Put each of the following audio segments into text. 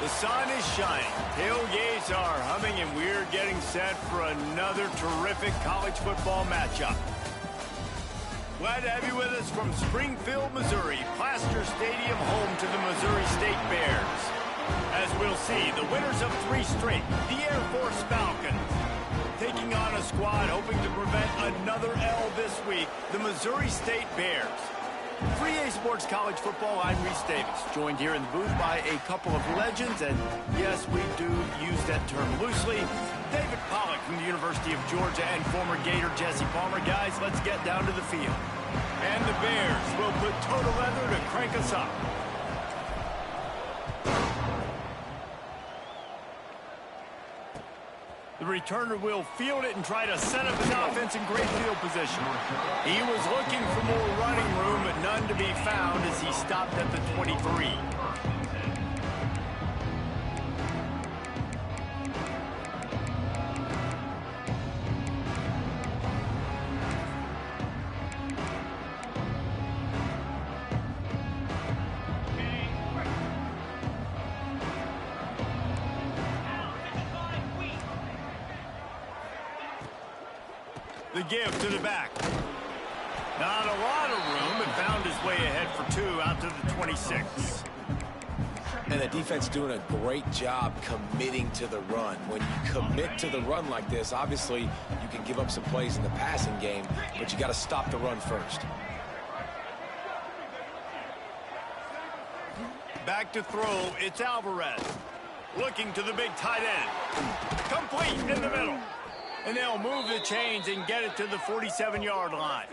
The sun is shining, tailgates are humming, and we're getting set for another terrific college football matchup. Glad to have you with us from Springfield, Missouri, Plaster Stadium, home to the Missouri State Bears. As we'll see, the winners of 3 straight, the Air Force Falcons, taking on a squad hoping to prevent another L this week, the Missouri State Bears. 3A Sports College Football, I'm Reese Davis, joined here in the booth by a couple of legends, and yes, we do use that term loosely. David Pollack from the University of Georgia and former Gator Jesse Palmer. Guys, let's get down to the field. And the Bears will put total leather to crank us up. The returner will field it and try to set up his offense in great field position. He was looking for more running room, but none to be found as he stopped at the 23. The give to the back. Not a lot of room, and found his way ahead for 2 out to the 26. And the defense doing a great job committing to the run. When you commit to the run like this, obviously you can give up some plays in the passing game, but you got to stop the run first. Back to throw, it's Alvarez. Looking to the big tight end. Complete in the middle. And they'll move the chains and get it to the 47-yard line.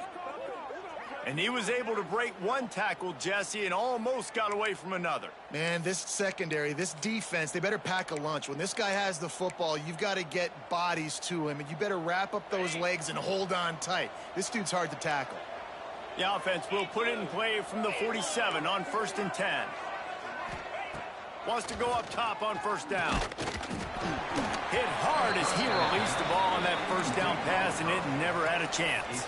And he was able to break one tackle, Jesse, and almost got away from another. Man, this secondary, this defense, they better pack a lunch. When this guy has the football, you've got to get bodies to him, and you better wrap up those legs and hold on tight. This dude's hard to tackle. The offense will put it in play from the 47 on 1st and 10. Wants to go up top on 1st down. Hit hard as he released the ball on that 1st down pass, and it never had a chance.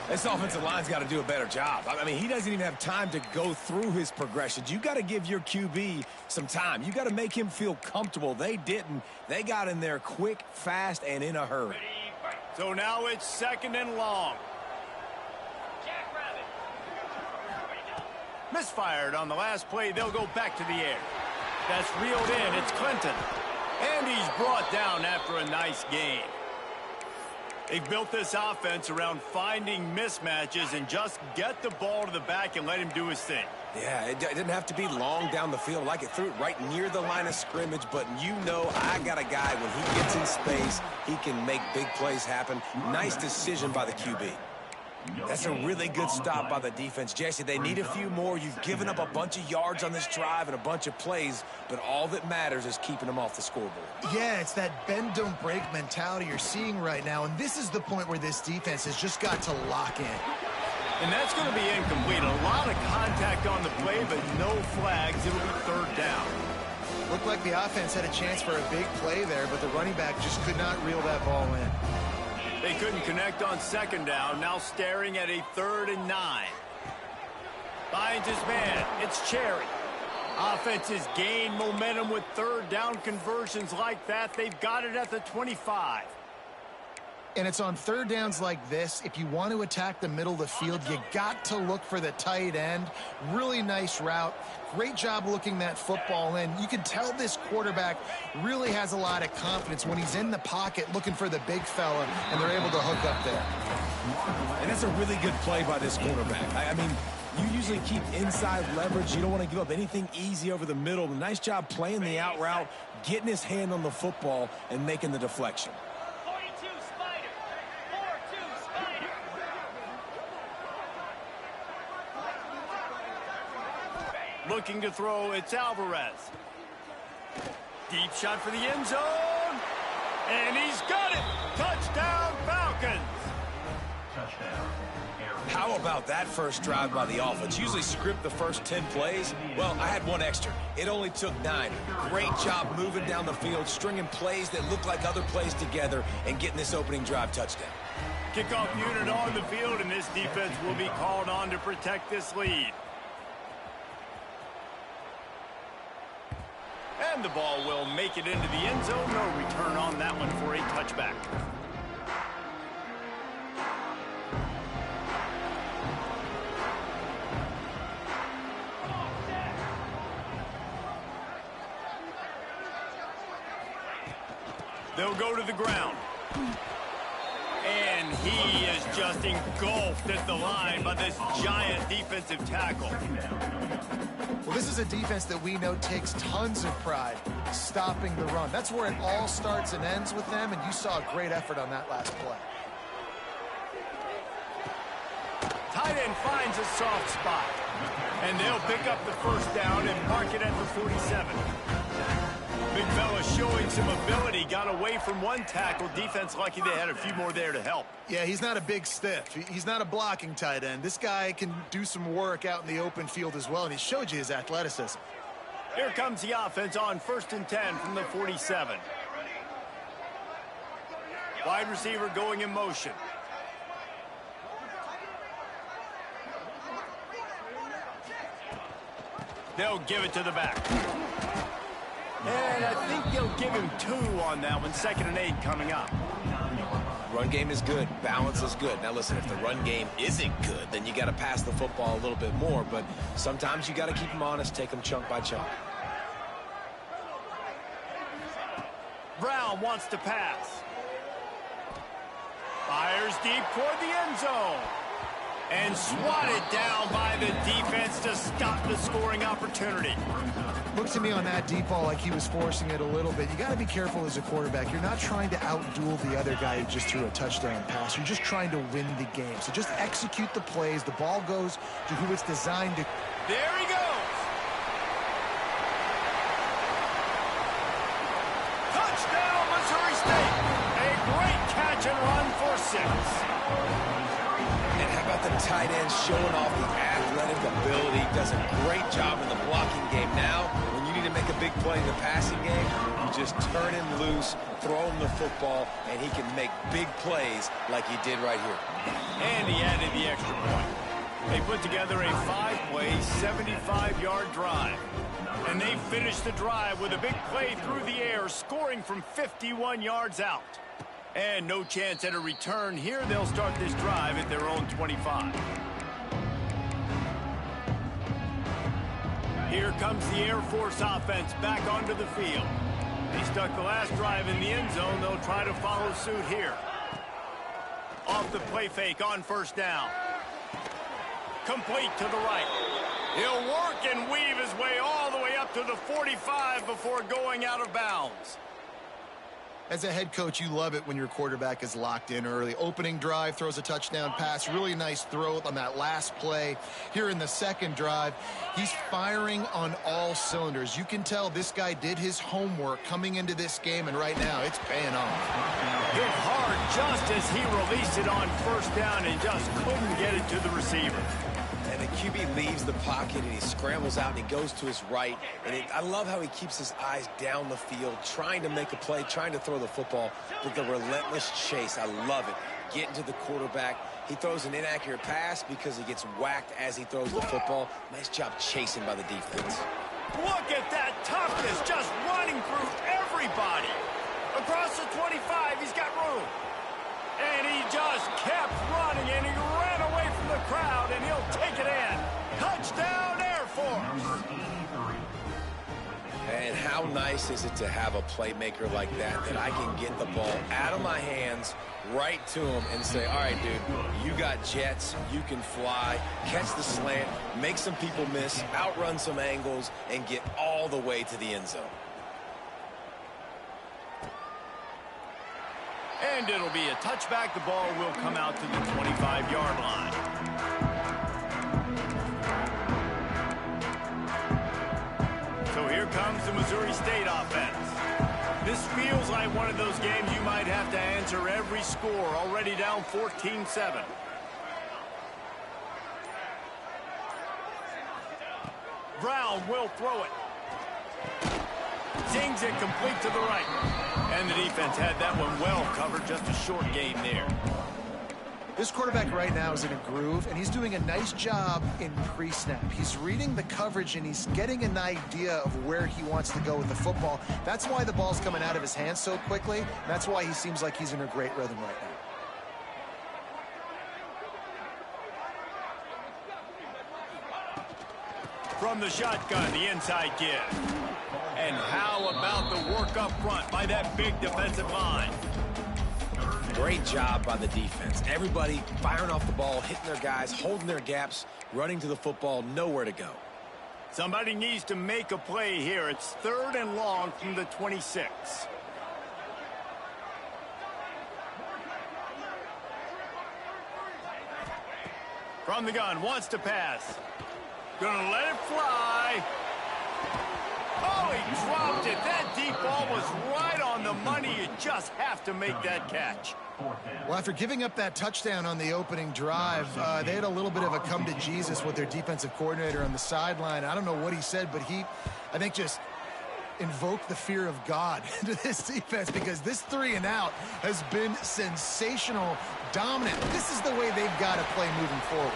This offensive line's got to do a better job. I mean, he doesn't even have time to go through his progressions. You got to give your QB some time. You got to make him feel comfortable. They didn't. They got in there quick, fast, and in a hurry. So now it's 2nd and long. Misfired on the last play. They'll go back to the air. That's reeled in. It's Clinton. And he's brought down after a nice gain. They've built this offense around finding mismatches and just get the ball to the back and let him do his thing. Yeah, it didn't have to be long down the field. Like it threw it right near the line of scrimmage, but you know I got a guy, when he gets in space, he can make big plays happen. Nice decision by the QB. That's a really good stop by the defense. Jesse, they need a few more. You've given up a bunch of yards on this drive and a bunch of plays, but all that matters is keeping them off the scoreboard. Yeah, it's that bend, don't break mentality you're seeing right now, and this is the point where this defense has just got to lock in. And that's going to be incomplete. A lot of contact on the play, but no flags. It'll be 3rd down. Looked like the offense had a chance for a big play there, but the running back just could not reel that ball in. They couldn't connect on 2nd down, now staring at a 3rd and 9. Finds his man, it's Cherry. Offenses gain momentum with 3rd down conversions like that. They've got it at the 25. And it's on 3rd downs like this, if you want to attack the middle of the field, you got to look for the tight end. Really nice route. Great job looking that football in. You can tell this quarterback really has a lot of confidence when he's in the pocket looking for the big fella, and they're able to hook up there. And that's a really good play by this quarterback. I mean, you usually keep inside leverage. You don't want to give up anything easy over the middle. Nice job playing the out route, getting his hand on the football, and making the deflection. Looking to throw, it's Alvarez. Deep shot for the end zone. And he's got it. Touchdown, Falcons. How about that first drive by the offense? Usually script the first 10 plays. Well, I had one extra. It only took 9. Great job moving down the field, stringing plays that look like other plays together, and getting this opening drive touchdown. Kickoff unit on the field, and this defense will be called on to protect this lead. And and the ball will make it into the end zone. No return on that one for a touchback. They'll go to the ground. And he is just engulfed at the line by this giant defensive tackle. Well, this is a defense that we know takes tons of pride stopping the run. That's where it all starts and ends with them, and you saw a great effort on that last play. Tight end finds a soft spot. And they'll pick up the first down and mark it at the 47. Big fella showing some ability. Got away from one tackle. Defense lucky they had a few more there to help. Yeah, he's not a big stiff. He's not a blocking tight end. This guy can do some work out in the open field as well, and he showed you his athleticism. Here comes the offense on 1st and 10 from the 47. Wide receiver going in motion. They'll give it to the back. And I think they'll give him 2 on that one. 2nd and 8 coming up. Run game is good. Balance is good. Now, listen, if the run game isn't good, then you got to pass the football a little bit more. But sometimes you got to keep them honest, take them chunk by chunk. Brown wants to pass. Fires deep toward the end zone. And swatted down by the defense to stop the scoring opportunity. Looks to me on that deep ball like he was forcing it a little bit. You got to be careful as a quarterback. You're not trying to outduel the other guy who just threw a touchdown pass. You're just trying to win the game. So just execute the plays. The ball goes to who it's designed to. There he goes. Touchdown, Missouri State. A great catch and run for 6. And how about the tight end showing off the athletic ability? Does a great job in the blocking game. Now, when you need to make a big play in the passing game, you just turn him loose, throw him the football, and he can make big plays like he did right here. And he added the extra point. They put together a 5-play, 75-yard drive. And they finished the drive with a big play through the air, scoring from 51 yards out. And no chance at a return here. They'll start this drive at their own 25. Here comes the Air Force offense back onto the field. They stuck the last drive in the end zone. They'll try to follow suit here. Off the play fake on 1st down. Complete to the right. He'll work and weave his way all the way up to the 45 before going out of bounds. As a head coach, you love it when your quarterback is locked in early. Opening drive, throws a touchdown pass. Really nice throw on that last play. Here in the 2nd drive, he's firing on all cylinders. You can tell this guy did his homework coming into this game, and right now it's paying off. Hit hard just as he released it on 1st down and just couldn't get it to the receiver. And the QB leaves the pocket, and he scrambles out, and he goes to his right. And I love how he keeps his eyes down the field, trying to make a play, trying to throw the football, but the relentless chase, I love it. Getting to the quarterback. He throws an inaccurate pass because he gets whacked as he throws the football. Nice job chasing by the defense. Look at that toughness, just running through everybody. Across the 25, he's got room. And he just kept running, and he ran away from the crowd, and he'll take it in. Touchdown, Air Force. And how nice is it to have a playmaker like that I can get the ball out of my hands right to him and say, all right, dude, you got jets, you can fly, catch the slant, make some people miss, outrun some angles, and get all the way to the end zone. And it'll be a touchback. The ball will come out to the 25-yard line. So here comes the Missouri State offense. This feels like one of those games you might have to answer every score. Already down 14-7. Brown will throw it. Zings it complete to the right. And the defense had that one well covered. Just a short gain there. This quarterback right now is in a groove, and he's doing a nice job in pre-snap. He's reading the coverage, and he's getting an idea of where he wants to go with the football. That's why the ball's coming out of his hands so quickly, and that's why he seems like he's in a great rhythm right now. From the shotgun, the inside give. And how about the work up front by that big defensive line? Great job by the defense. Everybody firing off the ball, hitting their guys, holding their gaps, running to the football, nowhere to go. Somebody needs to make a play here. It's 3rd and long from the 26. From the gun, wants to pass. Gonna let it fly. Oh, he dropped it. That deep ball was right on the money. You just have to make that catch. Well, after giving up that touchdown on the opening drive, they had a little bit of a come to Jesus with their defensive coordinator on the sideline. I don't know what he said, but he, I think, just invoked the fear of God into this defense, because this 3-and-out has been sensational, dominant. This is the way they've got to play moving forward.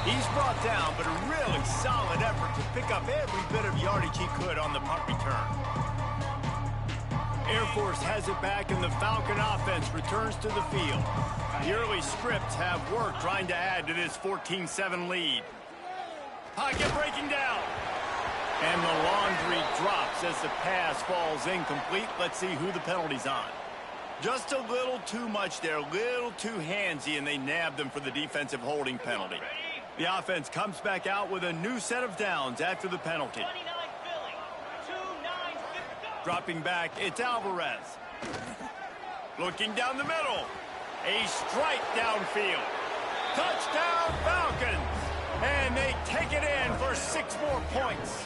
He's brought down, but a really solid effort to pick up every bit of yardage he could on the punt return. Air Force has it back, and the Falcon offense returns to the field. The early scripts have worked trying to add to this 14-7 lead. Pocket breaking down. And the laundry drops as the pass falls incomplete. Let's see who the penalty's on. Just a little too much there, a little too handsy, and they nabbed them for the defensive holding penalty. The offense comes back out with a new set of downs after the penalty. Dropping back, it's Alvarez. Looking down the middle. A strike downfield. Touchdown Falcons! And they take it in for 6 more points.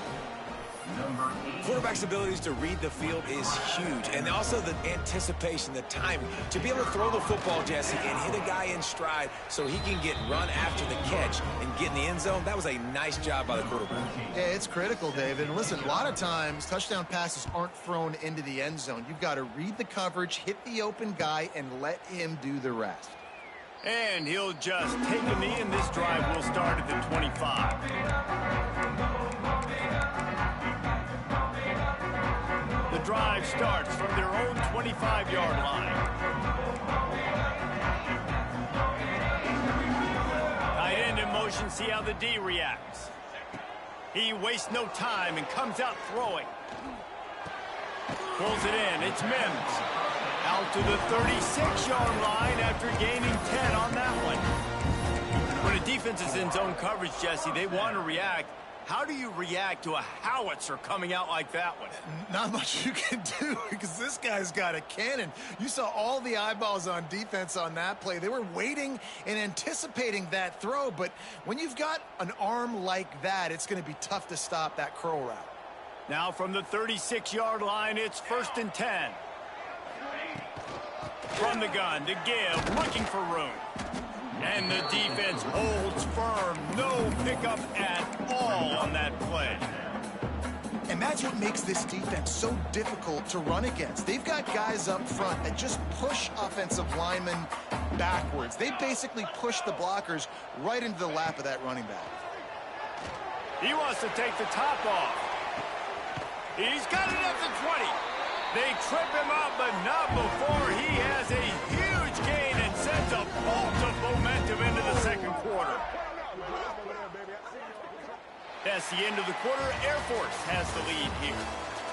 Quarterback's abilities to read the field is huge, and also the anticipation, the timing, to be able to throw the football, Jesse, and hit a guy in stride so he can get run after the catch and get in the end zone. That was a nice job by the quarterback. Yeah, it's critical, David. And listen, a lot of times touchdown passes aren't thrown into the end zone. You've got to read the coverage, hit the open guy, and let him do the rest. And he'll just take a knee, and this drive will start at the 25. The drive starts from their own 25-yard line. Tight end in motion, see how the D reacts. He wastes no time and comes out throwing. Pulls it in, it's Mims. Out to the 36-yard line after gaining 10 on that one. When a defense is in zone coverage, Jesse, they want to react. How do you react to a howitzer coming out like that one? Not much you can do, because this guy's got a cannon. You saw all the eyeballs on defense on that play. They were waiting and anticipating that throw, but when you've got an arm like that, it's going to be tough to stop that curl route. Now from the 36-yard line, it's 1st and 10. From the gun to give, looking for room. And the defense holds firm. No pickup at all on that play. And that's what makes this defense so difficult to run against. They've got guys up front that just push offensive linemen backwards. They basically push the blockers right into the lap of that running back. He wants to take the top off. He's got it at the 20. They trip him up, but not before he has a huge gain and sends a bolt of momentum into the second quarter. That's the end of the quarter. Air Force has the lead here.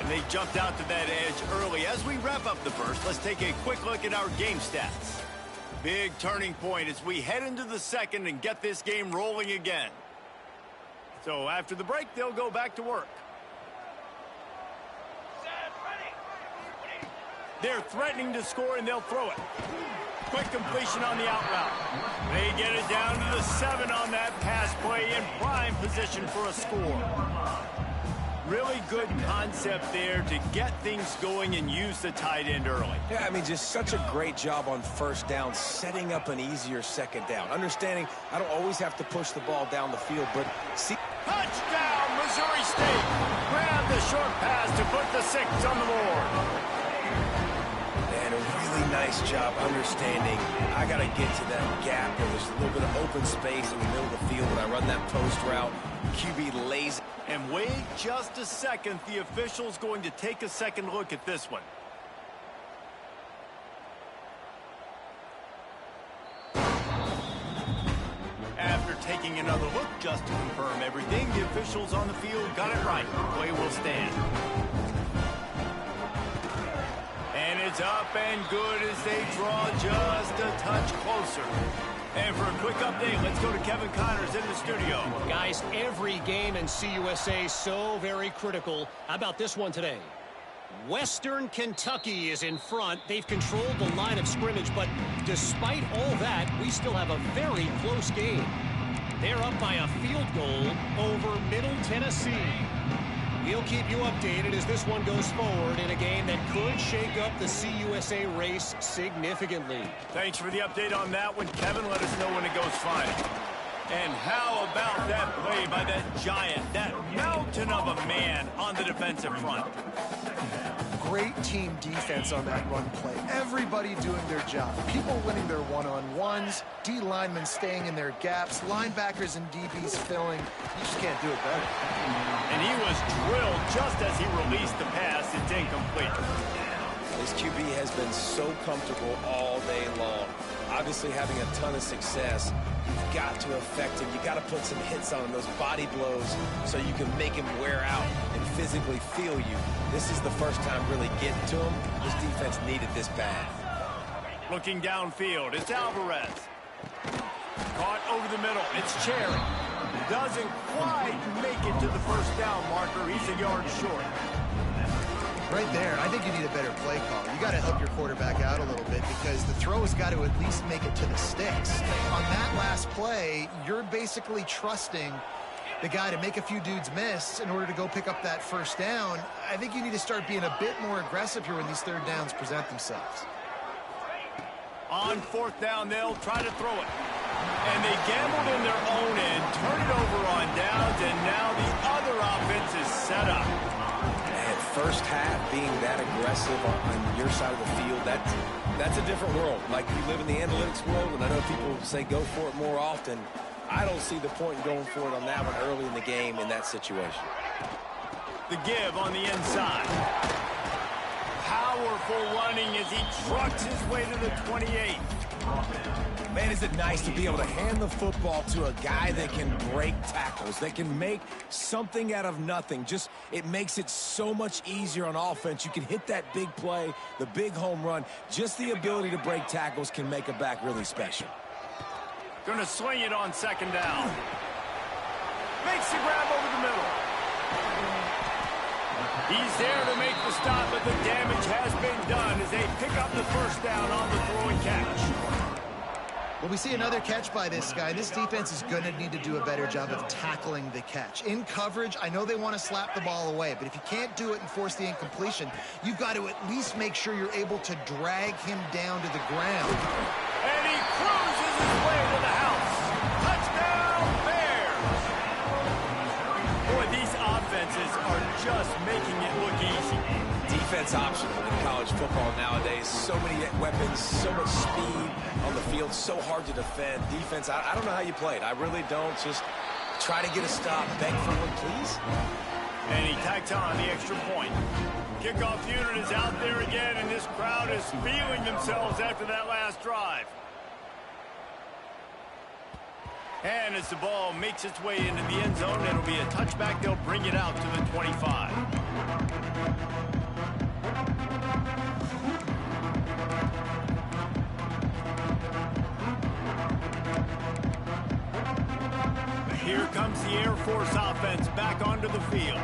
And they jumped out to that edge early. As we wrap up the first, let's take a quick look at our game stats. Big turning point as we head into the second and get this game rolling again. So after the break, they'll go back to work. They're threatening to score, and they'll throw it. Quick completion on the out route. They get it down to the 7 on that pass play in prime position for a score. Really good concept there to get things going and use the tight end early. Yeah, I mean, just such a great job on first down, setting up an easier second down. Understanding I don't always have to push the ball down the field, but see... Touchdown, Missouri State! Grab the short pass to put the 6 on the board. And a really nice job understanding I got to get to that gap where there's a little bit of open space in the middle of the field when I run that post route. QB lays. And wait just a second. The official's going to take a second look at this one. After taking another look just to confirm everything, the officials on the field got it right. Play will stand. And it's up and good as they draw just a touch closer. And for a quick update, let's go to Kevin Connors in the studio. Guys, every game in CUSA is so very critical. How about this one today? Western Kentucky is in front. They've controlled the line of scrimmage, but despite all that, we still have a very close game. They're up by a field goal over Middle Tennessee. We'll keep you updated as this one goes forward in a game that could shake up the CUSA race significantly. Thanks for the update on that one, Kevin. Let us know when it goes final. And how about that play by that giant, that mountain of a man on the defensive front? Great team defense on that run play. Everybody doing their job. People winning their one-on-ones, D linemen staying in their gaps, linebackers and DBs filling. You just can't do it better. And he was drilled just as he released the pass. It's incomplete. This QB has been so comfortable all day long. Obviously having a ton of success. You've got to affect him. You got to put some hits on him, those body blows, so you can make him wear out and physically feel you. This is the first time really getting to him. This defense needed this bad. Looking downfield, it's Alvarez. Caught over the middle, it's Cherry. Doesn't quite make it to the first down marker. He's a yard short. Right there, I think you need a better play call. You got to help your quarterback out a little bit because the throw has got to at least make it to the sticks. On that last play, you're basically trusting the guy to make a few dudes miss in order to go pick up that first down. I think you need to start being a bit more aggressive here when these third downs present themselves. On fourth down, they'll try to throw it. And they gambled in their own end, turn it over on downs, and now the other offense is set up. And first half being that aggressive on your side of the field, that's a different world. Like, you live in the analytics world, and I know people say go for it more often. I don't see the point in going for it on that one early in the game in that situation. The give on the inside. Powerful running as he trucks his way to the 28. Man, is it nice to be able to hand the football to a guy that can break tackles, that can make something out of nothing. Just, it makes it so much easier on offense. You can hit that big play, the big home run. Just the ability to break tackles can make a back really special. Gonna swing it on second down. Makes the grab over the middle. He's there to make the stop, but the damage has been done as they pick up the first down on the throw and catch. Well, we see another catch by this guy. This defense is going to need to do a better job of tackling the catch. In coverage, I know they want to slap the ball away, but if you can't do it and force the incompletion, you've got to at least make sure you're able to drag him down to the ground. And he cruises his way to the house. Touchdown, Bears! Boy, these offenses are just making it look easy. Defense optional in college football nowadays. So many weapons, so much speed on the field, so hard to defend. Defense, I don't know how you play it. I really don't. Just try to get a stop. Beg for one, please. And he tacks on the extra point. Kickoff unit is out there again, and this crowd is feeling themselves after that last drive. And as the ball makes its way into the end zone, it'll be a touchback. They'll bring it out to the 25. Here comes the Air Force offense back onto the field.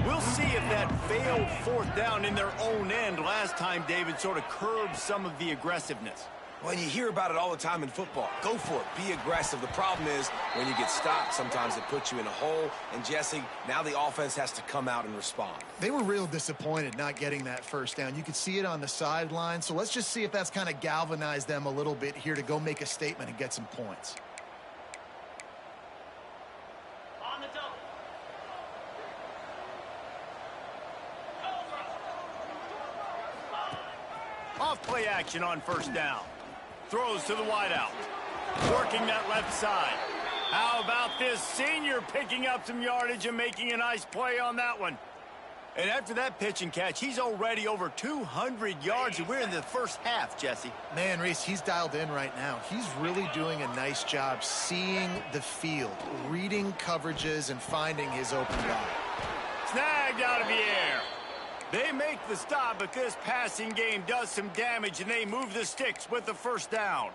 We'll see if that failed fourth down in their own end last time, David, sort of curbed some of the aggressiveness. Well, you hear about it all the time in football. Go for it. Be aggressive. The problem is when you get stopped, sometimes it puts you in a hole. And, Jesse, now the offense has to come out and respond. They were real disappointed not getting that first down. You could see it on the sideline. So let's just see if that's kind of galvanized them a little bit here to go make a statement and get some points. Off play play action on first down. Throws to the wideout. Working that left side. How about this senior picking up some yardage and making a nice play on that one? And after that pitch and catch, he's already over 200 yards, and we're in the first half, Jesse. Man, Reese, he's dialed in right now. He's really doing a nice job seeing the field, reading coverages, and finding his open guy. Snagged out of the air. They make the stop, but this passing game does some damage, and they move the sticks with the first down.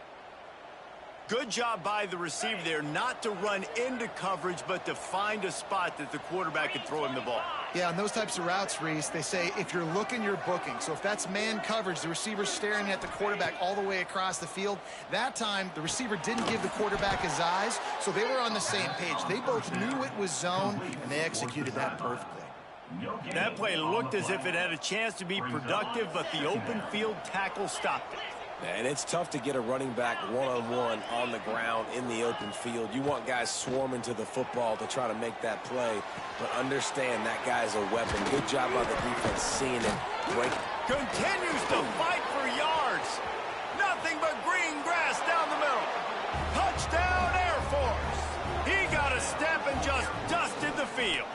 Good job by the receiver there not to run into coverage, but to find a spot that the quarterback could throw him the ball. Yeah, on those types of routes, Reese, they say if you're looking, you're booking. So if that's man coverage, the receiver's staring at the quarterback all the way across the field. That time, the receiver didn't give the quarterback his eyes, so they were on the same page. They both knew it was zone, and they executed that perfectly. That play looked as if it had a chance to be productive, but the open field tackle stopped it. And it's tough to get a running back one-on-one on the ground in the open field. You want guys swarming to the football to try to make that play, but understand that guy's a weapon. Good job by the defense seeing it break. Continues to fight for yards. Nothing but green grass down the middle. Touchdown, Air Force. He got a step and just dusted the field.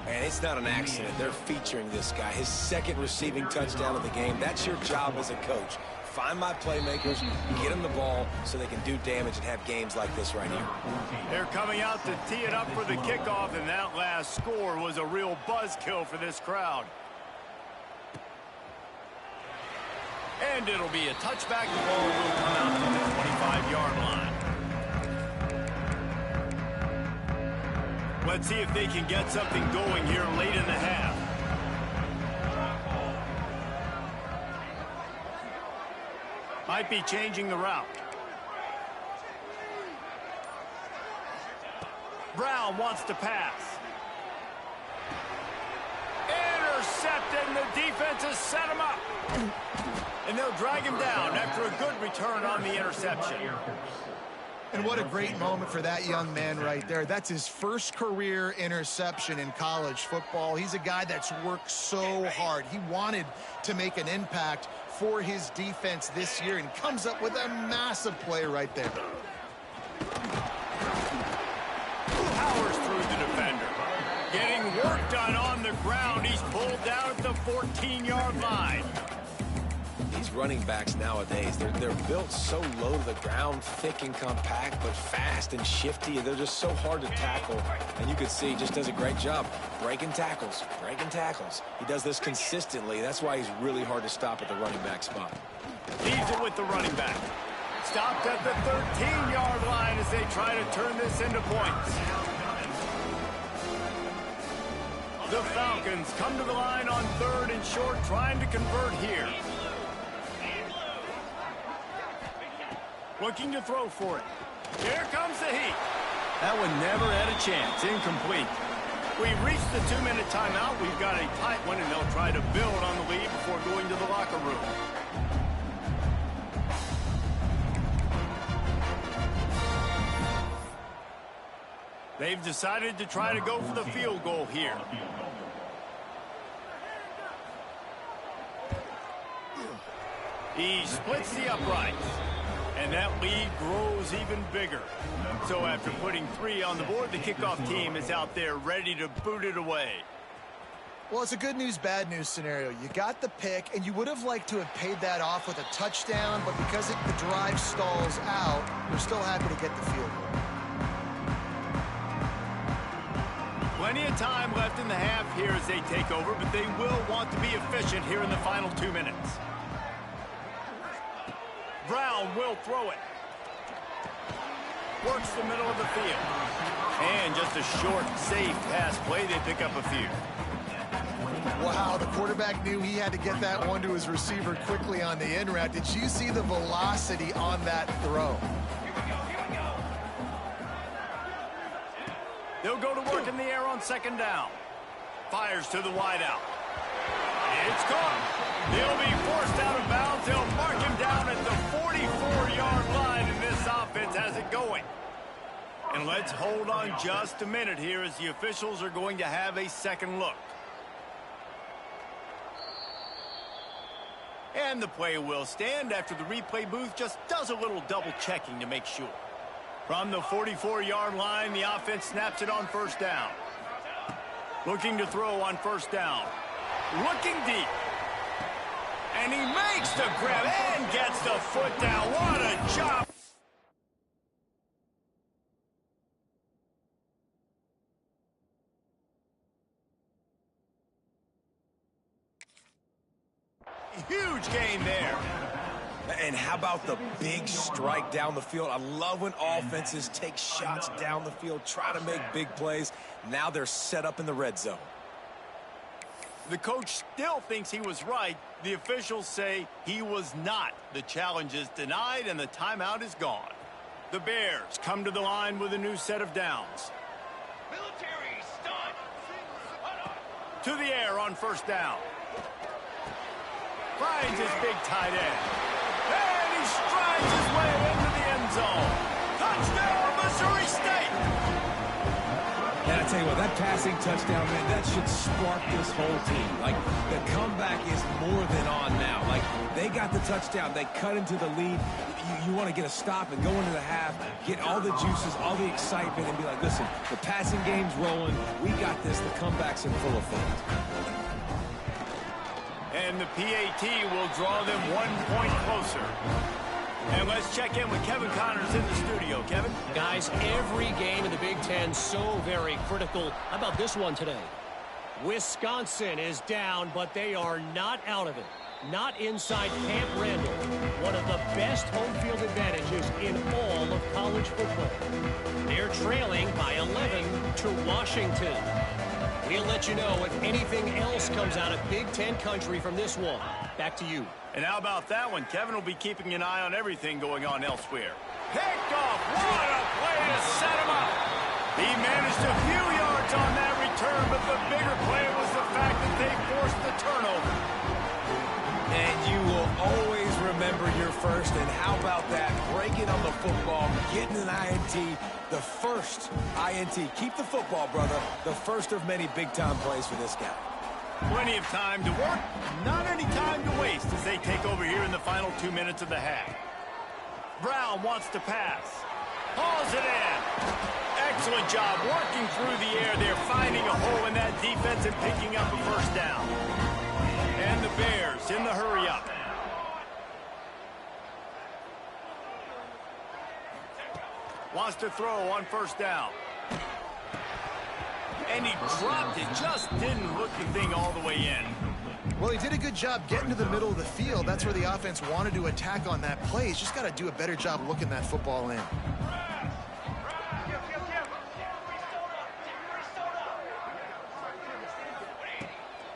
And it's not an accident. They're featuring this guy. His second receiving touchdown of the game. That's your job as a coach. Find my playmakers, get them the ball so they can do damage and have games like this right here. They're coming out to tee it up for the kickoff, and that last score was a real buzzkill for this crowd. And it'll be a touchback. The ball will come out to the 25-yard line. Let's see if they can get something going here late in the half. Might be changing the route. Brown wants to pass. Intercepted, and the defense has set him up. And they'll drag him down after a good return on the interception. And what a great moment for that young man right there. That's his first career interception in college football. He's a guy that's worked so hard. He wanted to make an impact for his defense this year and comes up with a massive play right there. Powers through the defender. Getting work done on the ground. He's pulled down at the 14-yard line. These running backs nowadays, they're built so low to the ground, thick and compact, but fast and shifty. They're just so hard to tackle. And you can see he just does a great job breaking tackles, breaking tackles. He does this consistently. That's why he's really hard to stop at the running back spot. Leaves it with the running back. Stopped at the 13-yard line as they try to turn this into points. The Falcons come to the line on 3rd and short, trying to convert here. Looking to throw for it. Here comes the heat. That one never had a chance. Incomplete. We've reached the 2-minute timeout. We've got a tight one, and they'll try to build on the lead before going to the locker room. They've decided to try to go for the field goal here. He splits the uprights. And that lead grows even bigger. So after putting 3 on the board, the kickoff team is out there ready to boot it away. Well, it's a good news, bad news scenario. You got the pick, and you would have liked to have paid that off with a touchdown, but because the drive stalls out, you're still happy to get the field goal. Plenty of time left in the half here as they take over, but they will want to be efficient here in the final 2 minutes. Brown will throw it. Works the middle of the field. And just a short, safe pass play. They pick up a few. Wow, the quarterback knew he had to get that one to his receiver quickly on the in route. Did you see the velocity on that throw? They'll go to work in the air on 2nd down. Fires to the wideout. It's caught. They'll be forced out of bounds. They'll mark him down at the 44-yard line, and this offense has it going. And let's hold on just a minute here as the officials are going to have a second look. And the play will stand after the replay booth just does a little double checking to make sure. From the 44-yard line, the offense snaps it on first down. Looking to throw on first down. Looking deep. And he makes the grab and gets the foot down. What a job. Huge gain there. And how about the big strike down the field? I love when offenses take shots down the field, try to make big plays. Now they're set up in the red zone. The coach still thinks he was right. The officials say he was not. The challenge is denied and the timeout is gone. The Bears come to the line with a new set of downs. Military stunt. To the air on first down. Finds his big tight end. And he strides his way into the end zone. Touchdown, Missouri State! And I tell you what, that passing touchdown, man, that should spark this whole team. Like, the comeback is more than on now. Like, they got the touchdown. They cut into the lead. You want to get a stop and go into the half, get all the juices, all the excitement, and be like, listen, the passing game's rolling. We got this. The comeback's in full effect. And the PAT will draw them 1 point closer. And let's check in with Kevin Connors in the studio. Kevin? Guys, every game in the Big Ten so very critical. How about this one today? Wisconsin is down, but they are not out of it. Not inside Camp Randall. One of the best home field advantages in all of college football. They're trailing by 11 to Washington. We'll let you know if anything else comes out of Big Ten country from this one. Back to you. And how about that one? Kevin will be keeping an eye on everything going on elsewhere. Picked off. What a play to set him up. He managed a few yards on that return, but the bigger play was the fact that they forced the turnover. And you will always remember your first. And how about that? Breaking on the football, getting an INT. The first INT. Keep the football, brother. The first of many big-time plays for this guy. Plenty of time to work, not any time to waste as they take over here in the final 2 minutes of the half. Brown wants to pass. Hauls it in. Excellent job working through the air. They're finding a hole in that defense and picking up a first down. And the Bears in the hurry-up. Wants to throw on first down. And he dropped it, just didn't hook the thing all the way in. Well, he did a good job getting to the middle of the field. That's where the offense wanted to attack on that play. He's just got to do a better job looking that football in.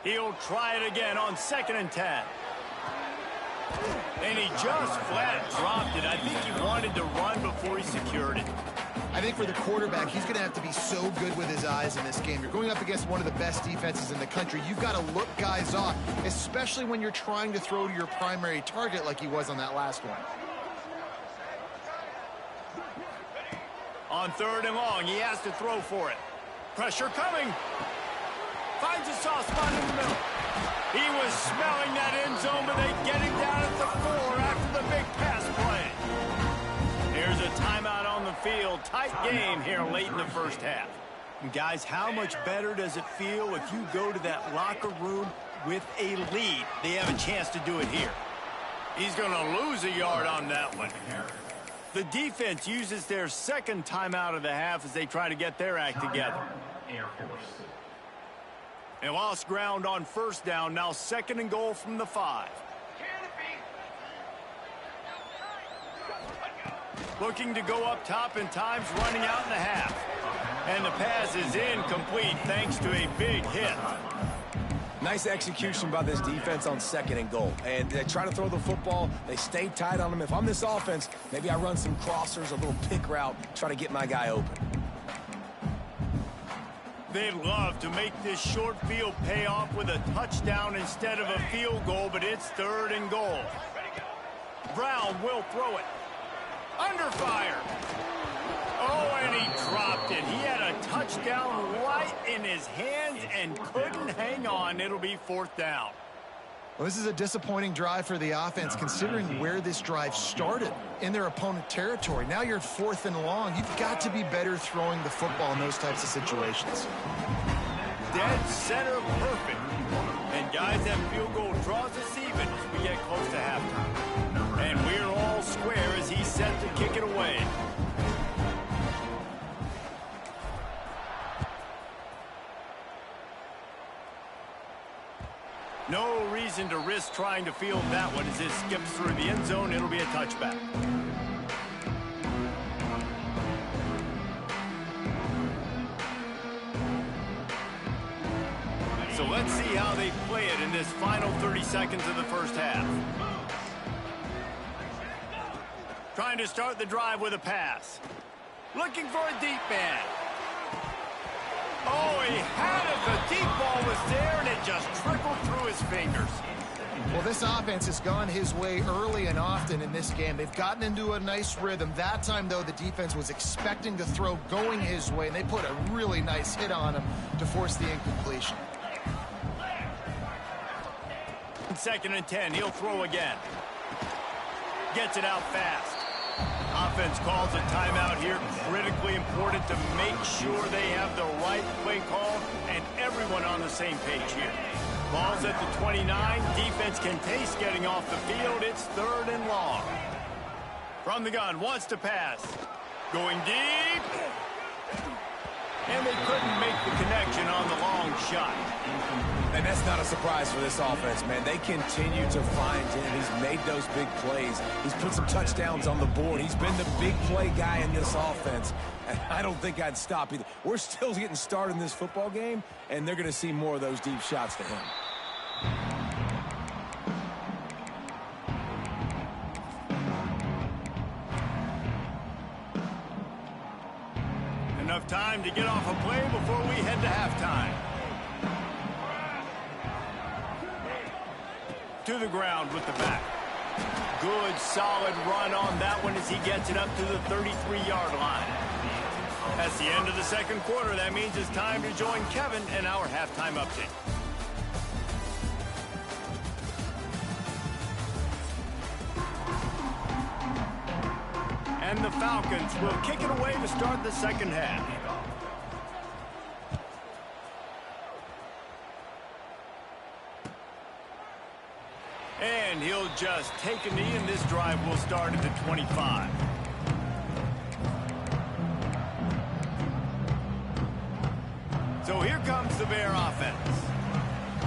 He'll try it again on 2nd and 10. And he just flat dropped it. I think he wanted to run before he secured it. I think for the quarterback, he's going to have to be so good with his eyes in this game. You're going up against one of the best defenses in the country. You've got to look guys off, especially when you're trying to throw to your primary target like he was on that last one. On 3rd and long, he has to throw for it. Pressure coming. Finds a soft spot in the middle. He was smelling that end zone, but they get him down at the 4 after the big pass play. There's a timeout on the field. Tight game here late in the first half. And guys, how much better does it feel if you go to that locker room with a lead? They have a chance to do it here. He's going to lose a yard on that one. The defense uses their 2nd timeout of the half as they try to get their act together. They lost ground on first down. Now 2nd and goal from the 5. Looking to go up top in times, running out in the half. And the pass is incomplete thanks to a big hit. Nice execution by this defense on 2nd and goal. And they try to throw the football. They stay tight on them. If I'm this offense, maybe I run some crossers, a little pick route, try to get my guy open. They'd love to make this short field pay off with a touchdown instead of a field goal, but it's 3rd and goal. Brown will throw it. Under fire. Oh, and he dropped it. He had a touchdown right in his hands and couldn't hang on. It'll be 4th down. Well, this is a disappointing drive for the offense, considering where this drive started in their opponent territory. Now you're at 4th and long. You've got to be better throwing the football in those types of situations. Dead center perfect. And guys, that field goal draws us even as we get close to halftime. And we're all square as he's set to kick it away. No reason to risk trying to field that one as it skips through the end zone. It'll be a touchback. So let's see how they play it in this final 30 seconds of the first half. Trying to start the drive with a pass. Looking for a deep man. Oh, he had it. The deep ball was there, and it just trickled through his fingers. Well, this offense has gone his way early and often in this game. They've gotten into a nice rhythm. That time, though, the defense was expecting the throw going his way, and they put a really nice hit on him to force the incompletion. 2nd and 10. He'll throw again. Gets it out fast. Offense calls a timeout here. Critically important to make sure they have the right play call and everyone on the same page here. Ball's at the 29. Defense can taste getting off the field. It's 3rd and long. From the gun, wants to pass. Going deep. And they couldn't make the connection on the long shot. And that's not a surprise for this offense, man. They continue to find him. He's made those big plays. He's put some touchdowns on the board. He's been the big play guy in this offense. And I don't think I'd stop either. We're still getting started in this football game, and they're going to see more of those deep shots to him. Enough time to get off a play before we head to halftime. To the ground with the back. Good, solid run on that one as he gets it up to the 33-yard line. That's the end of the 2nd quarter. That means it's time to join Kevin in our halftime update. And the Falcons will kick it away to start the 2nd half. And he'll just take a knee, and this drive will start at the 25. So here comes the Bear offense.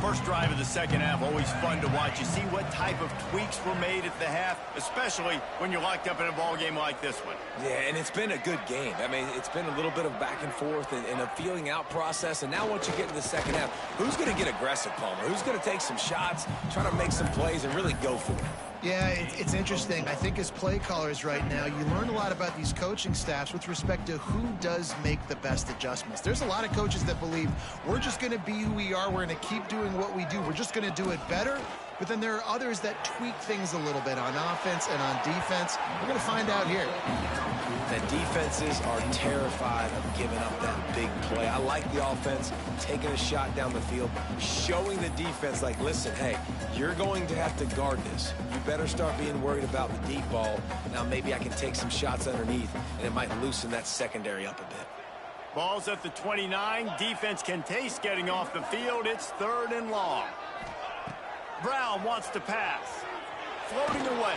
First drive of the 2nd half, always fun to watch. You see what type of tweaks were made at the half, especially when you're locked up in a ball game like this one. Yeah, and it's been a good game. I mean, it's been a little bit of back and forth and a feeling out process. And now once you get in the 2nd half, who's going to get aggressive, Palmer? Who's going to take some shots, try to make some plays, and really go for it? Yeah, it's interesting. I think as play callers right now, you learn a lot about these coaching staffs with respect to who does make the best adjustments. There's a lot of coaches that believe we're just going to be who we are. We're going to keep doing what we do. We're just going to do it better. But then there are others that tweak things a little bit on offense and on defense. We're going to find out here. The defenses are terrified of giving up that big play. I like the offense taking a shot down the field, showing the defense, like, listen, hey, you're going to have to guard this. You better start being worried about the deep ball. Now maybe I can take some shots underneath, and it might loosen that secondary up a bit. Ball's at the 29. Defense can taste getting off the field. It's 3rd and long. Brown wants to pass. Floating away.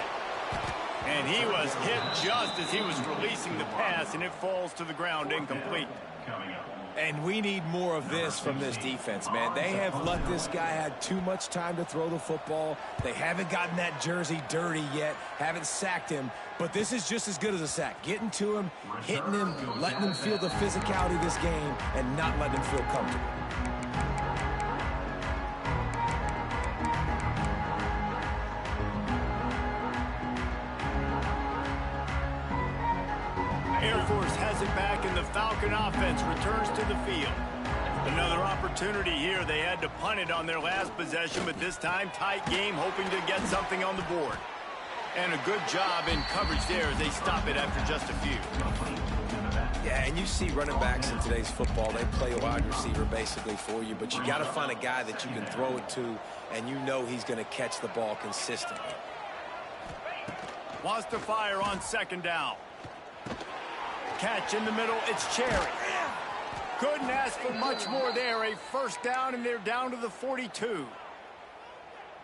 And he was hit just as he was releasing the pass, and it falls to the ground incomplete. And we need more of this from this defense, man. They have let this guy have too much time to throw the football. They haven't gotten that jersey dirty yet, haven't sacked him. But this is just as good as a sack. Getting to him, hitting him, letting him feel the physicality of this game, and not letting him feel comfortable. Air Force has it back, and the Falcon offense returns to the field. Another opportunity here. They had to punt it on their last possession, but this time tight game, hoping to get something on the board. And a good job in coverage there as they stop it after just a few. Yeah, and you see running backs in today's football, they play a wide receiver basically for you, but you got to find a guy that you can throw it to, and you know he's going to catch the ball consistently. Wants to fire on second down. Catch in the middle, it's Cherry. Couldn't ask for much more there. A first down, and they're down to the 42.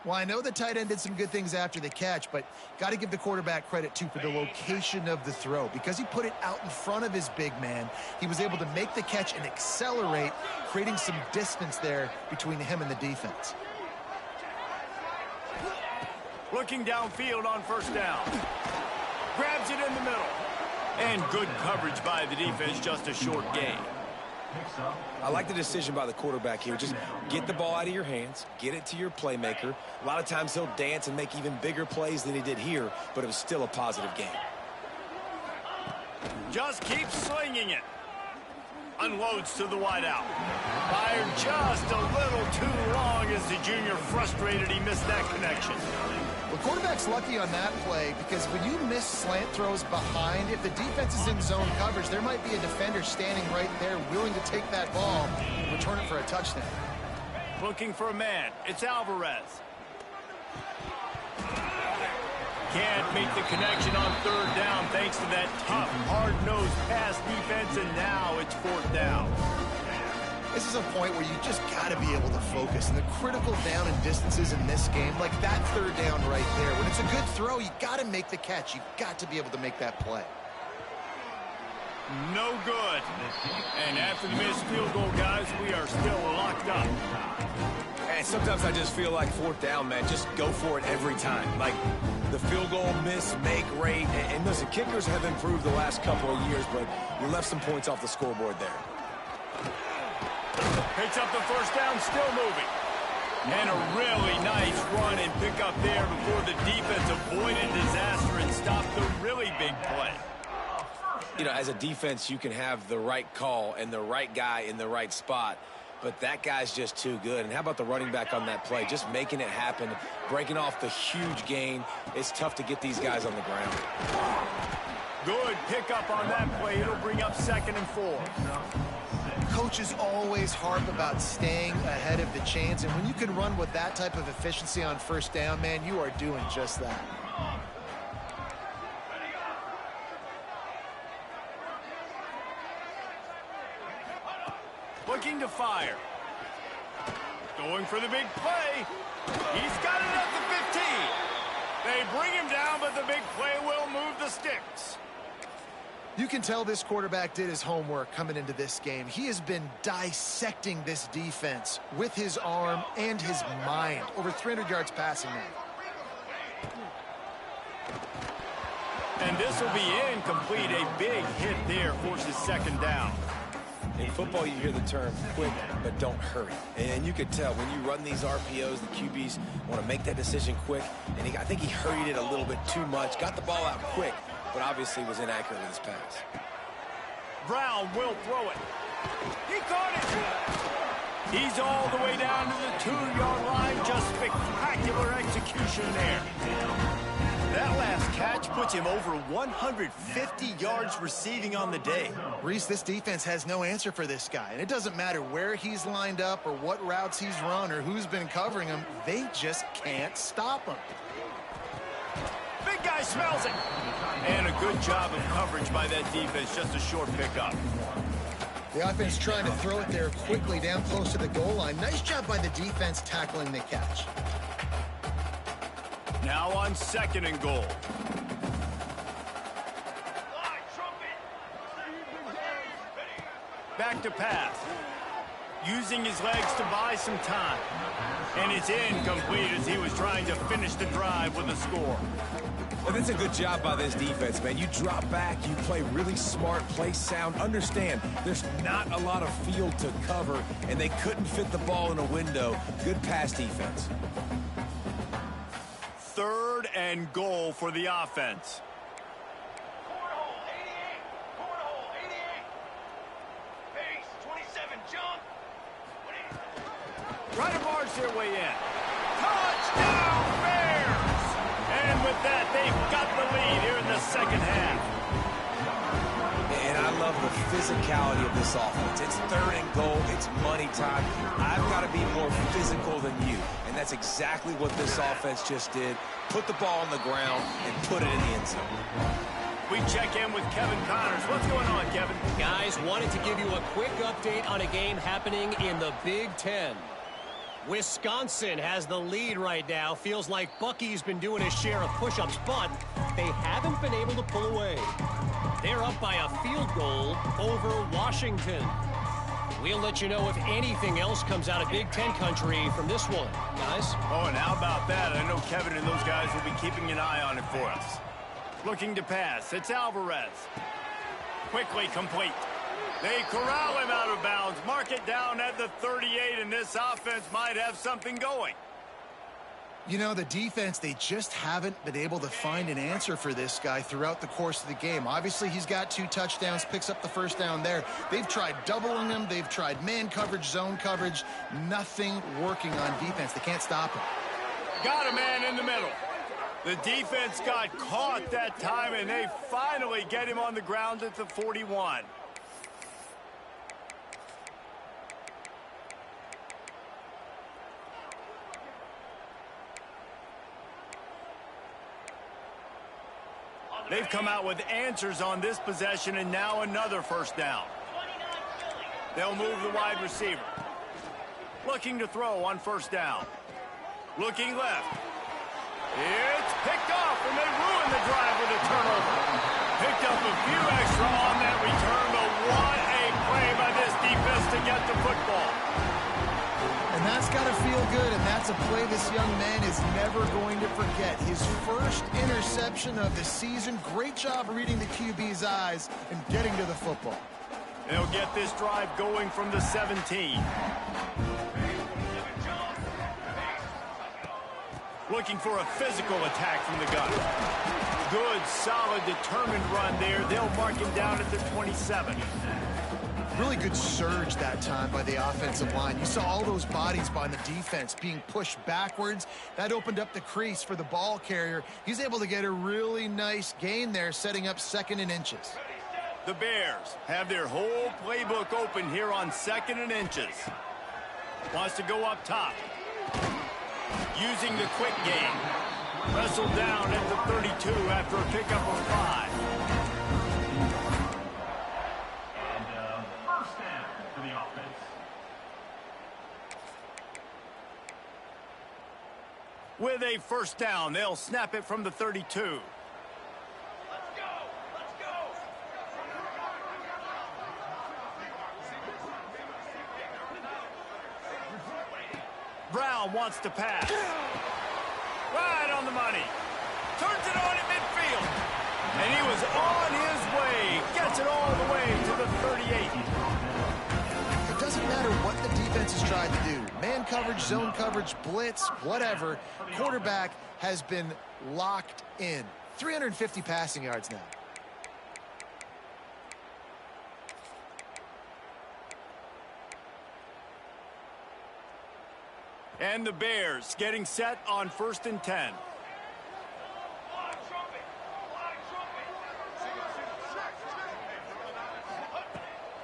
Well, I know the tight end did some good things after the catch, but got to give the quarterback credit, too, for the location of the throw. Because he put it out in front of his big man, he was able to make the catch and accelerate, creating some distance there between him and the defense. Looking downfield on first down. Grabs it in the middle. And good coverage by the defense, just a short gain. I like the decision by the quarterback here. Just get the ball out of your hands, get it to your playmaker. A lot of times he'll dance and make even bigger plays than he did here, but it was still a positive game. Just keep slinging it. Unloads to the wideout. Fired just a little too long as the junior frustrated he missed that connection. The quarterback's lucky on that play because when you miss slant throws behind, if the defense is in zone coverage, there might be a defender standing right there willing to take that ball and return it for a touchdown. Looking for a man. It's Alvarez. Can't make the connection on third down thanks to that tough, hard-nosed pass defense, and now it's fourth down. This is a point where you just got to be able to focus. And the critical down and distances in this game, like that third down right there, when it's a good throw, you got to make the catch. You've got to be able to make that play. No good. And after the missed field goal, guys, we are still locked up. And sometimes I just feel like fourth down, man, just go for it every time. Like the field goal miss, make rate. And listen, kickers have improved the last couple of years, but you left some points off the scoreboard there. Picks up the first down, still moving. And a really nice run and pick up there before the defense avoided disaster and stopped the really big play. You know, as a defense, you can have the right call and the right guy in the right spot, but that guy's just too good. And how about the running back on that play? Just making it happen, breaking off the huge gain. It's tough to get these guys on the ground. Good pickup on that play. It'll bring up 2nd and 4. Coaches always harp about staying ahead of the chains, and when you can run with that type of efficiency on first down, man, you are doing just that. Looking to fire. Going for the big play. He's got it at the 15. They bring him down, but the big play will move the sticks. You can tell this quarterback did his homework coming into this game. He has been dissecting this defense with his arm and his mind. Over 300 yards passing now. And this will be incomplete. A big hit there forces 2nd down. In football, you hear the term quick, but don't hurry. And you could tell when you run these RPOs, the QBs want to make that decision quick. And I think he hurried it a little bit too much, got the ball out quick, but obviously was inaccurate with his pass. Brown will throw it. He caught it. He's all the way down to the 2-yard line. Just spectacular execution there. That last catch puts him over 150 yards receiving on the day. Reese, this defense has no answer for this guy. And it doesn't matter where he's lined up or what routes he's run or who's been covering him. They just can't stop him. Big guy smells it. And a good job of coverage by that defense. Just a short pickup. The offense trying to throw it there quickly down close to the goal line. Nice job by the defense tackling the catch. Now on 2nd and goal. Back to pass. Using his legs to buy some time. And it's incomplete as he was trying to finish the drive with a score. And that's a good job by this defense, man. You drop back, you play really smart, play sound. Understand, there's not a lot of field to cover, and they couldn't fit the ball in a window. Good pass defense. 3rd and goal for the offense. Try to barge their way in. Touchdown Bears! And with that, they've got the lead here in the 2nd half. And I love physicality of this offense. It's 3rd and goal. It's money time. I've got to be more physical than you. And that's exactly what this offense just did. Put the ball on the ground and put it in the end zone. We check in with Kevin Connors. What's going on, Kevin? Guys, wanted to give you a quick update on a game happening in the Big Ten. Wisconsin has the lead right now. Feels like Bucky's been doing his share of push-ups, but they haven't been able to pull away. They're up by a field goal over Washington. We'll let you know if anything else comes out of Big Ten country from this one, guys. Oh, and how about that? I know Kevin and those guys will be keeping an eye on it for us. Looking to pass. It's Alvarez. Quickly complete. They corral him out of bounds. Mark it down at the 38, and this offense might have something going. You know, the defense, they just haven't been able to find an answer for this guy throughout the course of the game. Obviously, he's got 2 touchdowns, picks up the first down there. They've tried doubling him. They've tried man coverage, zone coverage. Nothing working on defense. They can't stop him. Got a man in the middle. The defense got caught that time, and they finally get him on the ground at the 41. They've come out with answers on this possession, and now another first down. They'll move the wide receiver. Looking to throw on first down. Looking left. It's picked off, and they ruin the drive with a turnover. Picked up a few extra on that return, but what a play by this defense to get the football. And that's got to feel good, and that's a play this young man is never going to forget. His first interception of the season. Great job reading the QB's eyes and getting to the football. They'll get this drive going from the 17. Looking for a physical attack from the gun. Good, solid, determined run there. They'll mark him down at the 27. Really good surge that time by the offensive line. You saw all those bodies by the defense being pushed backwards. That opened up the crease for the ball carrier. He's able to get a really nice gain there, setting up 2nd and inches. The Bears have their whole playbook open here on 2nd and inches. Wants to go up top. Using the quick game. Wrestled down at the 32 after a pickup of 5. With a first down, they'll snap it from the 32. Let's go! Let's go! Brown wants to pass. Right on the money. Turns it on at midfield. And he was on his way. Gets it all the way to the 38. It doesn't matter what the defense has tried to do. Man coverage, zone coverage, blitz, whatever. Quarterback has been locked in. 350 passing yards now. And the Bears getting set on 1st and 10.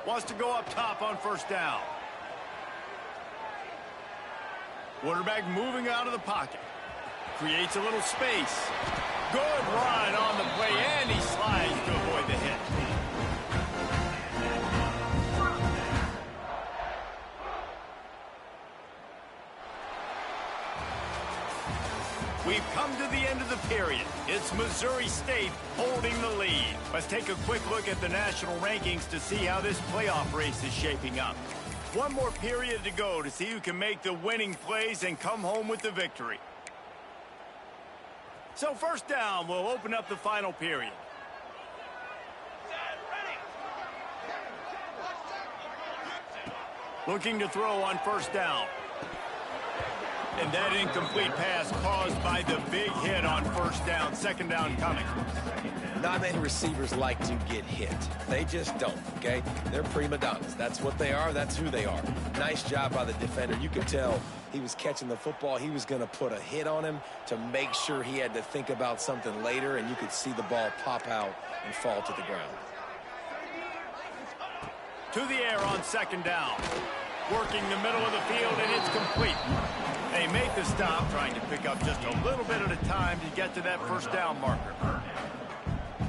Wants to go up top on first down. Quarterback moving out of the pocket. Creates a little space. Good run on the play, and he slides to avoid the hit. We've come to the end of the period. It's Missouri State holding the lead. Let's take a quick look at the national rankings to see how this playoff race is shaping up. One more period to go to see who can make the winning plays and come home with the victory. So first down will open up the final period. Looking to throw on first down. And that incomplete pass caused by the big hit on first down. Second down coming. Not many receivers like to get hit. They just don't, okay? They're prima donnas. That's what they are. That's who they are. Nice job by the defender. You could tell he was catching the football. He was going to put a hit on him to make sure he had to think about something later, and you could see the ball pop out and fall to the ground. To the air on second down. Working the middle of the field, and it's complete. They make the stop, trying to pick up just a little bit at a time to get to that first down marker.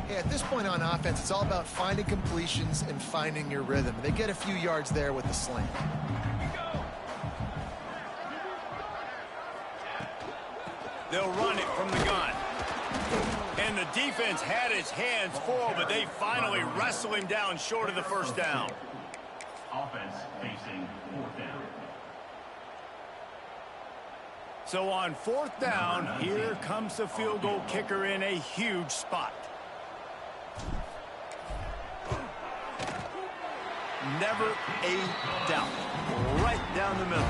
Yeah, at this point on offense, it's all about finding completions and finding your rhythm. They get a few yards there with the slant. They'll run it from the gun. And the defense had his hands full, but they finally wrestle him down short of the first down. Offense facing fourth down. So on fourth down, here comes the field goal kicker in a huge spot. Never a doubt. Right down the middle.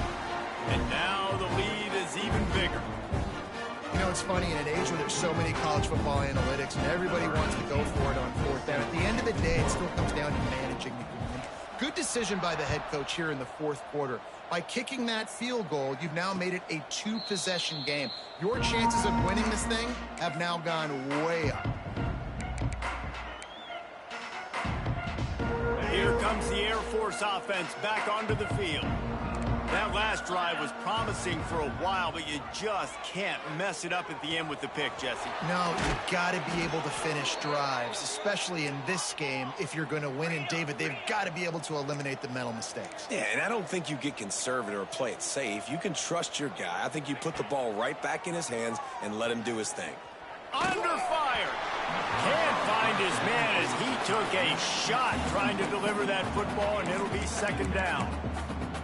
And now the lead is even bigger. You know, it's funny, in an age where there's so many college football analytics and everybody wants to go for it on fourth down, at the end of the day, it still comes down to managing the game. Good decision by the head coach here in the fourth quarter. By kicking that field goal, you've now made it a two-possession game. Your chances of winning this thing have now gone way up. Here comes the Air Force offense back onto the field. That last drive was promising for a while, but you just can't mess it up at the end with the pick, Jesse. No, you've got to be able to finish drives, especially in this game if you're going to win. And, David, they've got to be able to eliminate the mental mistakes. Yeah, and I don't think you get conservative or play it safe. You can trust your guy. I think you put the ball right back in his hands and let him do his thing. Under fire. Can't find his man as he took a shot trying to deliver that football, and it'll be second down.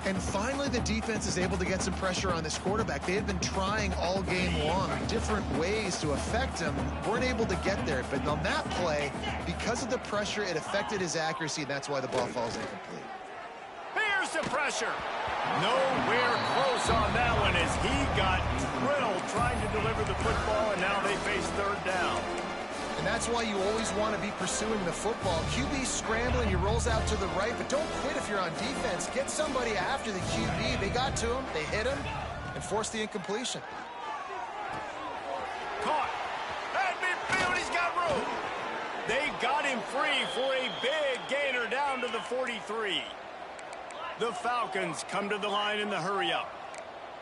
And finally, the defense is able to get some pressure on this quarterback. They had been trying all game long different ways to affect him. Weren't able to get there. But on that play, because of the pressure, it affected his accuracy, and that's why the ball falls incomplete. Here's the pressure. Nowhere close on that one as he got drilled trying to deliver the football, and now they face third down. And that's why you always want to be pursuing the football. QB scrambling, he rolls out to the right, but don't quit if you're on defense. Get somebody after the QB. They got to him, they hit him, and forced the incompletion. Caught. At midfield, he's got room. They got him free for a big gainer down to the 43. The Falcons come to the line in the hurry-up.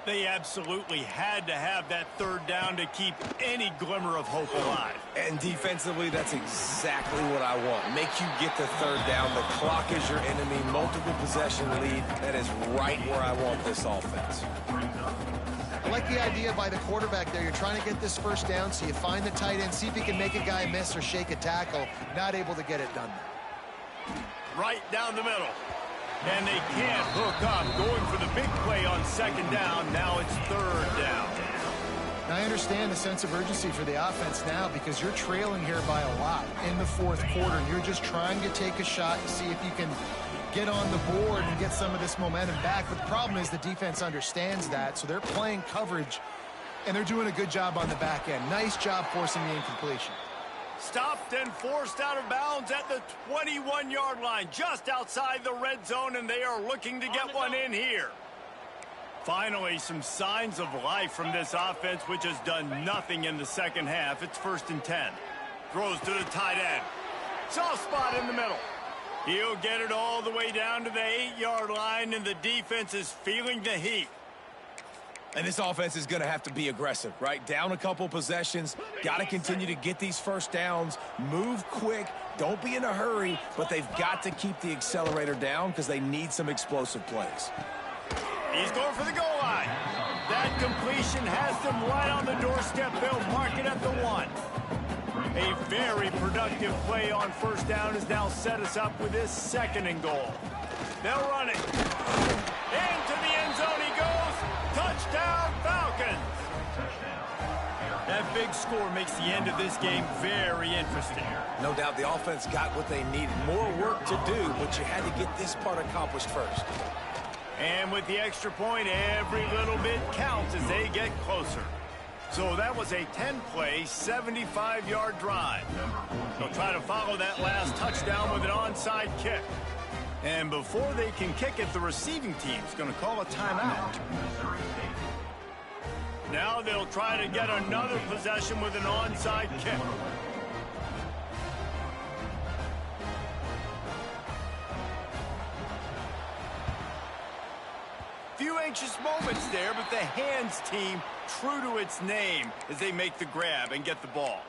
They absolutely had to have that third down to keep any glimmer of hope alive. And defensively, that's exactly what I want. Make you get the third down. The clock is your enemy. Multiple possession lead. That is right where I want this offense. I like the idea by the quarterback there. You're trying to get this first down, so you find the tight end, see if he can make a guy miss or shake a tackle. Not able to get it done. Right down the middle. And they can't hook up, going for the big play on second down. Now it's third down. Now, I understand the sense of urgency for the offense now because you're trailing here by a lot in the fourth quarter, and you're just trying to take a shot to see if you can get on the board and get some of this momentum back. But the problem is the defense understands that, so they're playing coverage, and they're doing a good job on the back end. Nice job forcing the incompletion. Stopped and forced out of bounds at the 21-yard line, just outside the red zone, and they are looking to get one in here. Finally, some signs of life from this offense, which has done nothing in the second half. It's 1st and 10. Throws to the tight end. Soft spot in the middle. He'll get it all the way down to the 8-yard line, and the defense is feeling the heat. And this offense is going to have to be aggressive, right? Down a couple possessions. Got to continue to get these first downs. Move quick. Don't be in a hurry, but they've got to keep the accelerator down because they need some explosive plays. He's going for the goal line. That completion has them right on the doorstep. They'll mark it at the 1. A very productive play on first down has now set us up with this 2nd and goal. They'll run it. Into the end zone he goes. Touchdown, Falcons! That big score makes the end of this game very interesting. No doubt the offense got what they needed. More work to do, but you had to get this part accomplished first. And with the extra point, every little bit counts as they get closer. So that was a 10-play, 75-yard drive. They'll try to follow that last touchdown with an onside kick. And before they can kick it, the receiving team's going to call a timeout. Now they'll try to get another possession with an onside kick. few anxious moments there, but the hands team true to its name as they make the grab and get the ball.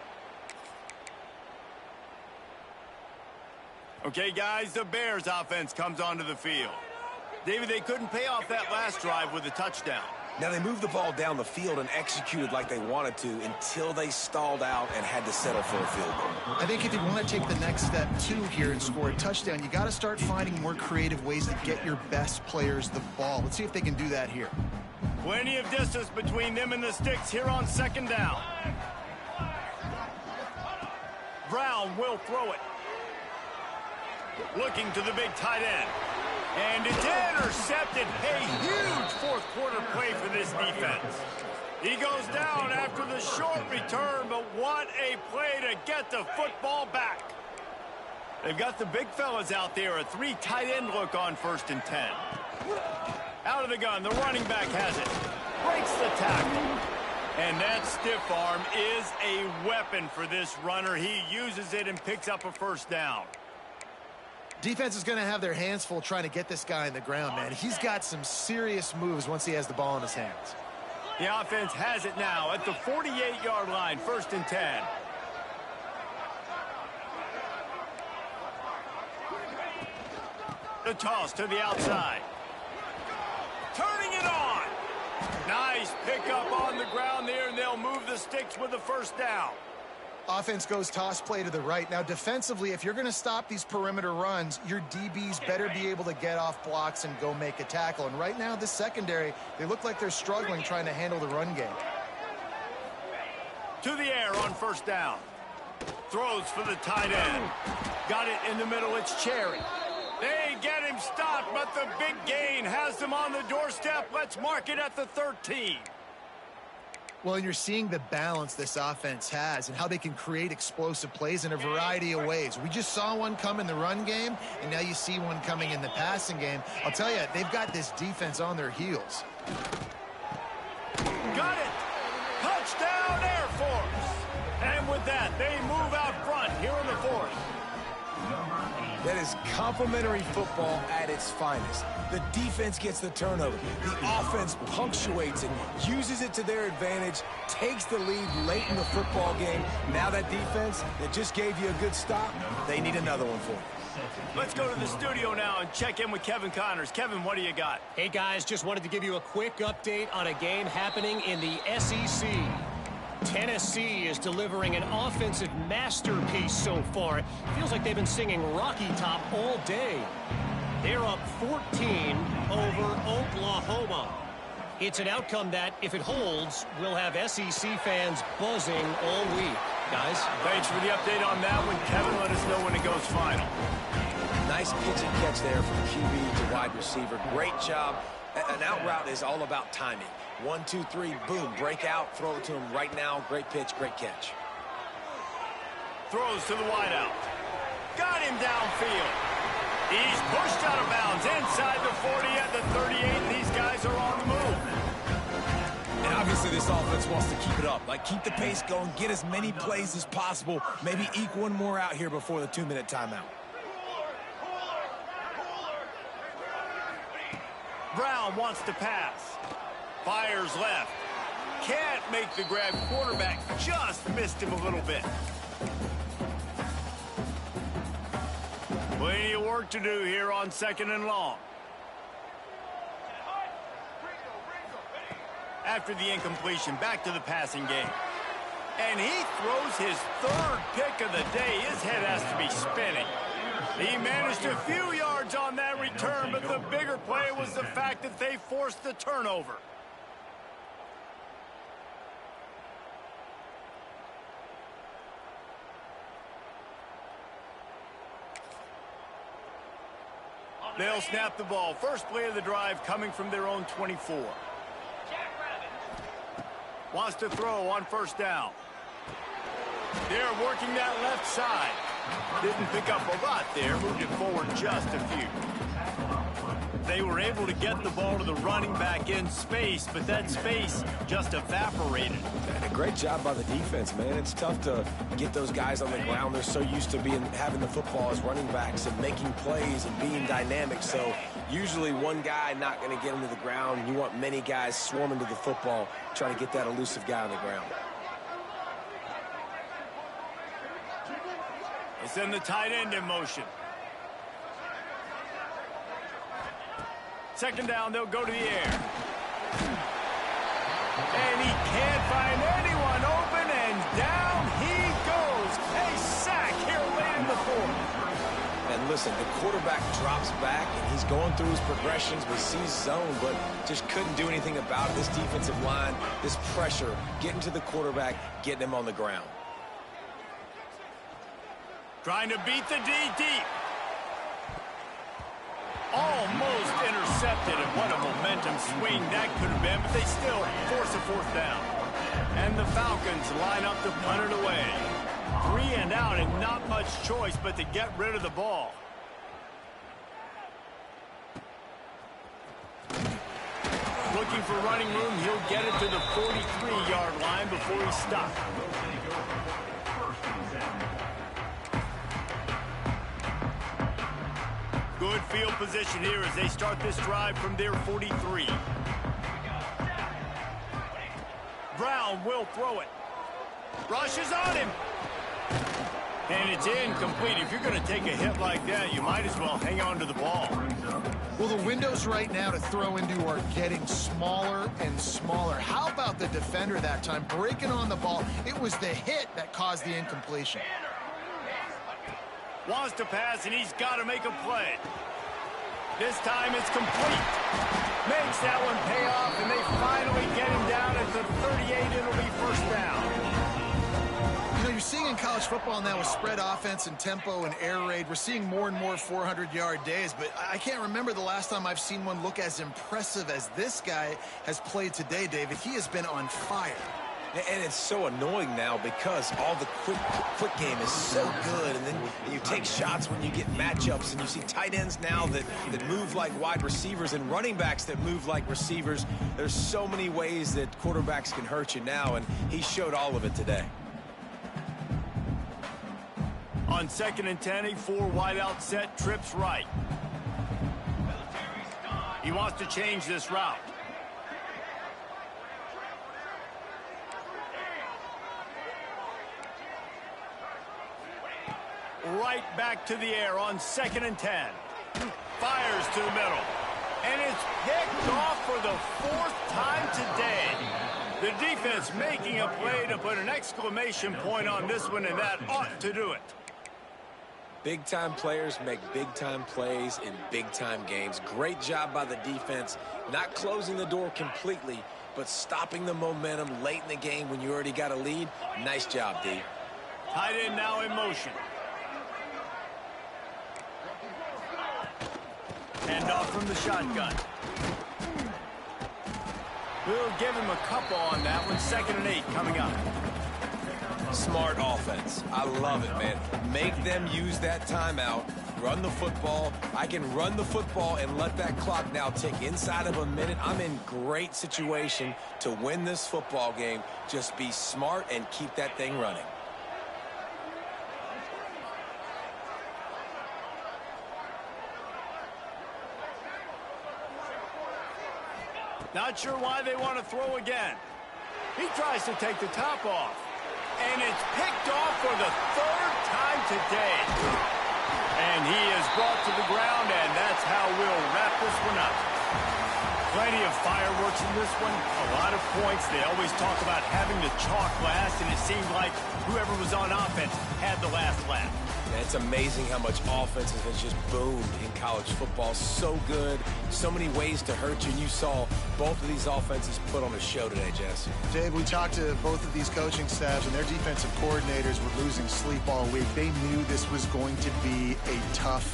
Okay, guys, the Bears offense comes onto the field. David, they couldn't pay off that last drive with a touchdown. Now, they moved the ball down the field and executed like they wanted to until they stalled out and had to settle for a field goal. I think if you want to take the next step, too, here and score a touchdown, you got to start finding more creative ways to get your best players the ball. Let's see if they can do that here. Plenty of distance between them and the sticks here on second down. Brown will throw it. Looking to the big tight end. And it's intercepted. A huge fourth-quarter play for this defense. He goes down after the short return, but what a play to get the football back. They've got the big fellas out there. A three tight end look on 1st and 10. Out of the gun, the running back has it. Breaks the tackle. And that stiff arm is a weapon for this runner. He uses it and picks up a first down. Defense is going to have their hands full trying to get this guy in the ground, man. He's got some serious moves once he has the ball in his hands. The offense has it now at the 48-yard line, 1st and 10. The toss to the outside. Turning it on. Nice pickup on the ground there, and they'll move the sticks with the first down. Offense goes toss play to the right. Now, defensively, if you're going to stop these perimeter runs, your DBs better be able to get off blocks and go make a tackle. And right now, this secondary, they look like they're struggling trying to handle the run game. To the air on 1st down. Throws for the tight end. Got it in the middle. It's Cherry. They get him stopped, but the big gain has them on the doorstep. Let's mark it at the 13. Well, and you're seeing the balance this offense has and how they can create explosive plays in a variety of ways. We just saw one come in the run game, and now you see one coming in the passing game. I'll tell you, they've got this defense on their heels. Got it! Touchdown, Air Force! And with that, they move out front here in the 4th. That is complimentary football at its finest. The defense gets the turnover. The offense punctuates it, uses it to their advantage, takes the lead late in the football game. Now that defense that just gave you a good stop, they need another one for you. Let's go to the studio now and check in with Kevin Connors. Kevin, what do you got? Hey, guys, just wanted to give you a quick update on a game happening in the SEC. Tennessee is delivering an offensive masterpiece so far. It feels like they've been singing Rocky Top all day. They're up 14 over Oklahoma. It's an outcome that, if it holds, will have SEC fans buzzing all week. Guys? Thanks for the update on that one. Kevin, let us know when it goes final. Nice pitch and catch there from QB to wide receiver. Great job. An out route is all about timing. 1, 2, 3, boom, break out, throw it to him right now. Great pitch, great catch. Throws to the wideout. Got him downfield. He's pushed out of bounds inside the 40 at the 38. These guys are on the move. And obviously this offense wants to keep it up. Like, keep the pace going, get as many plays as possible. Maybe eke one more out here before the 2-minute timeout. Brown wants to pass. Fires left. Can't make the grab. Quarterback just missed him a little bit. Plenty of work to do here on 2nd and long. After the incompletion, back to the passing game. And he throws his 3rd pick of the day. His head has to be spinning. He managed a few yards on that return, but the bigger play was the fact that they forced the turnover. They'll snap the ball. First play of the drive coming from their own 24. Wants to throw on 1st down. They're working that left side. Didn't pick up a lot there, moved it forward just a few. They were able to get the ball to the running back in space, but that space just evaporated. And a great job by the defense, man. It's tough to get those guys on the ground. They're so used to having the football as running backs and making plays and being dynamic. So usually one guy not going to get him to the ground. You want many guys swarming to the football, trying to get that elusive guy on the ground. They send the tight end in motion. Second down, they'll go to the air. And he can't find anyone open, and down he goes. A sack here late in the fourth. And listen, the quarterback drops back, and he's going through his progressions, but sees zone, but just couldn't do anything about it. This defensive line, this pressure, getting to the quarterback, getting him on the ground. Trying to beat the D deep. Almost intercepted, and what a momentum swing that could have been, but they still force a fourth down. And the Falcons line up to punt it away. 3 and out, and not much choice but to get rid of the ball. Looking for running room, he'll get it to the 43-yard line before he stops. Good field position here as they start this drive from their 43. Brown will throw it. Rushes on him. And it's incomplete. If you're going to take a hit like that, you might as well hang on to the ball. Well, the windows right now to throw into are getting smaller and smaller. How about the defender that time breaking on the ball? It was the hit that caused the incompletion. Wants to pass, and he's got to make a play. This time it's complete. Makes that one pay off, and they finally get him down at the 38. It'll be first down. You know, you're seeing in college football now with spread offense and tempo and air raid, we're seeing more and more 400-yard days, but I can't remember the last time I've seen one look as impressive as this guy has played today, David. He has been on fire. And it's so annoying now because all the quick game is so good, and then you take shots when you get matchups, and you see tight ends now that move like wide receivers and running backs that move like receivers. There's so many ways that quarterbacks can hurt you now, and he showed all of it today. On 2nd and 10, a 4 wide out set, trips right. He wants to change this route. Right back to the air on 2nd and 10. Fires to the middle. And it's picked off for the 4th time today. The defense making a play to put an exclamation point on this one, and that ought to do it. Big-time players make big-time plays in big-time games. Great job by the defense, not closing the door completely, but stopping the momentum late in the game when you already got a lead. Nice job, D. Tight end now in motion. Hand off from the shotgun. We'll give him a couple on that one. 2nd and 8 coming up. Smart offense. I love it, man. Make them use that timeout. Run the football. I can run the football and let that clock now tick inside of a minute. I'm in great situation to win this football game. Just be smart and keep that thing running. Not sure why they want to throw again. He tries to take the top off. And it's picked off for the 3rd time today. And he is brought to the ground, and that's how we'll wrap this one up. Plenty of fireworks in this one. A lot of points. They always talk about having the chalk last, and it seemed like whoever was on offense had the last laugh. And it's amazing how much offense has just boomed in college football. So good. So many ways to hurt you. And you saw both of these offenses put on a show today, Jess. Dave, we talked to both of these coaching staffs, and their defensive coordinators were losing sleep all week. They knew this was going to be a tough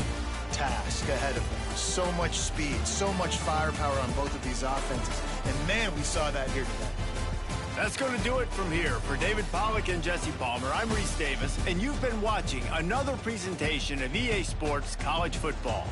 task ahead of them. So much speed, so much firepower on both of these offenses. And, man, we saw that here today. That's going to do it from here. For David Pollack and Jesse Palmer, I'm Reese Davis, and you've been watching another presentation of EA Sports College Football.